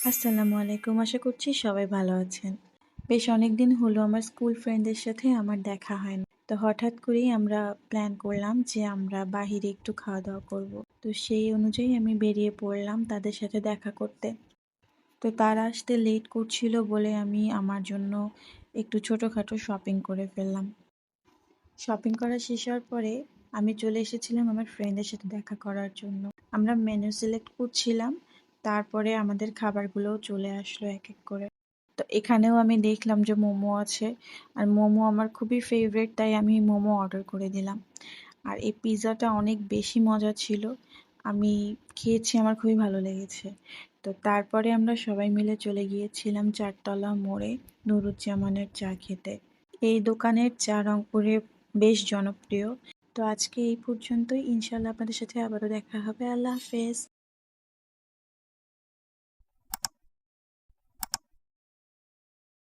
আসসালামু আলাইকুম। আশা করছি সবাই ভালো আছেন। বেশ অনেকদিন হলো আমার স্কুল ফ্রেন্ডদের সাথে আমার দেখা হয় না। তো হঠাৎ করেই আমরা প্ল্যান করলাম যে আমরা বাহিরে একটু খাওয়া-দাওয়া করব। তো সেই অনুযায়ী আমি বেরিয়ে পড়লাম তাদের সাথে দেখা করতে। তো তারা আসতে লেট করছিল বলে আমি আমার জন্য একটু ছোটখাটো শপিং করে ফেললাম। শপিং করা শেষ হওয়ার পরে আমি চলে এসেছিলাম আমার ফ্রেন্ডের সাথে দেখা করার জন্য। আমরা মেনু সিলেক্ট করছিলাম। তারপরে আমাদের খাবারগুলোও চলে আসলো এক, এক করে। তো এখানেও আমি দেখলাম যে মোমো আছে। আর মোমো আমার খুবই ফেভারিট তাই আমি মোমো অর্ডার করে দিলাম। আর এই পিজ্জাটা অনেক বেশি মজা ছিল। আমি খেয়েছি আমার খুবই ভালো লেগেছে। তো তারপরে আমরা সবাই মিলে চলে গিয়েছিলাম চারতলা মোড়ে নুরুজ্জামানের চা খেতে। এই দোকানের চা রংপুরে বেশ জনপ্রিয়। তো আজকে এই পর্যন্তই। ইনশাআল্লাহ আপনাদের সাথে আবারও দেখা হবে। আল্লাহ হাফেজ।